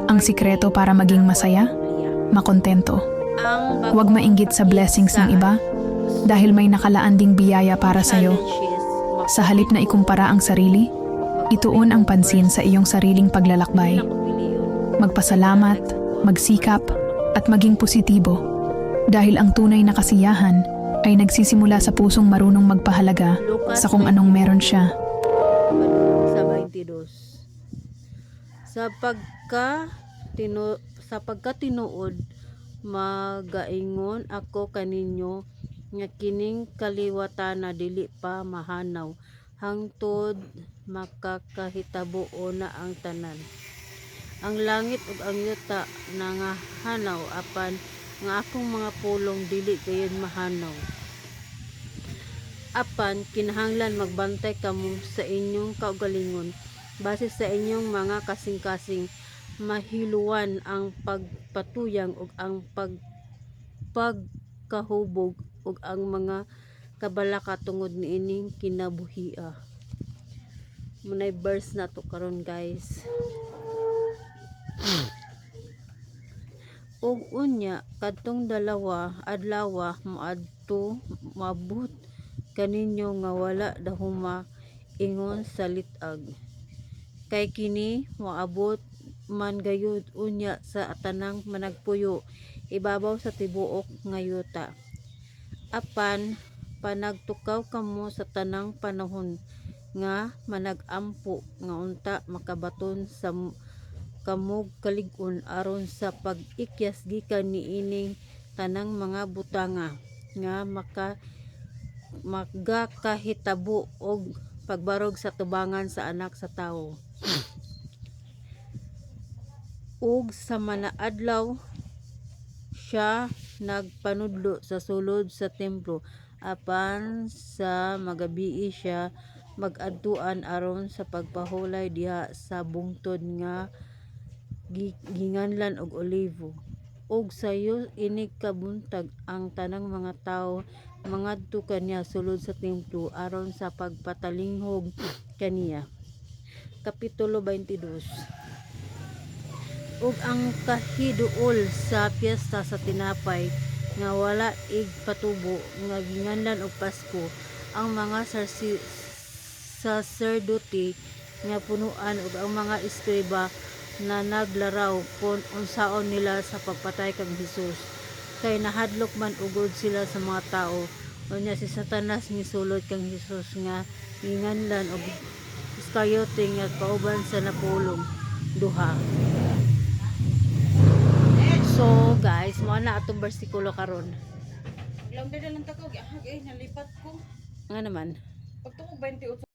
Ang sikreto para maging masaya, makontento. Huwag mainggit sa blessings ng iba dahil may nakalaan ding biyaya para sa'yo. Sa halip na ikumpara ang sarili, ituon ang pansin sa iyong sariling paglalakbay. Magpasalamat, magsikap, at maging positibo dahil ang tunay na kasiyahan ay nagsisimula sa pusong marunong magpahalaga sa kung anong meron siya. Sa 22. Sa pagkatinuod, magaingon ako kaninyo nga kining kaliwatan na dili pa mahanaw hangtod makakahitabo na ang tanan. Ang langit ug ang yuta nangahanaw apan nga akong mga pulong dili gayon mahanaw. Apan kinahanglan magbantay kamo sa inyong kaugalingon base sa inyong mga kasing-kasing mahiluan ang pagpatuyang ug ang pagkahubog ug ang mga kabalaka tungod niining kinabuhia. Munay verse na to karon guys. Ug unya kadtong dalawa adlaw moabot kaninyo nga wala dahuma ingon sa litag. Kay kini moabot man gayud unya sa tanang managpuyo ibabaw sa tibuok nga yuta. Apan panagtukaw kamo sa tanang panahon nga manag-ampo nga unta makabaton sa kamog kalig-on aron sa pag-ikyas gikan niining tanang mga butanga nga magakahitabo og pagbarog sa tubangan sa anak sa tawo. Ug sa manaadlaw siya nagpanudlo sa sulod sa templo apan sa magabii siya mag-adtuan aron sa pagpahulay diha sa bungtod nga ginganlan og Olivo. Ug sayo ini kabuntag ang tanang mga tawo mangadto kaniya sulod sa templo aron sa pagpatalinghog kaniya. Kapitulo 22. Ug ang kahiduol sa piyesta sa tinapay nga wala ig patubo nga ginganlan og Pasko, ang mga saserdote nga punuan ug ang mga eskriba na naglaraw kung unsaon nila sa pagpatay kang Hesus. Kay nahadlok man ugod sila sa mga tao. Unya si Satanas misulod kang Hesus nga ginganlan og Iscariote nga kauban sa napulong duha. So guys, mo na atong bersikulo karon. Lang dala lang takaw, nalipat ko. Nga naman. Pagtukog 28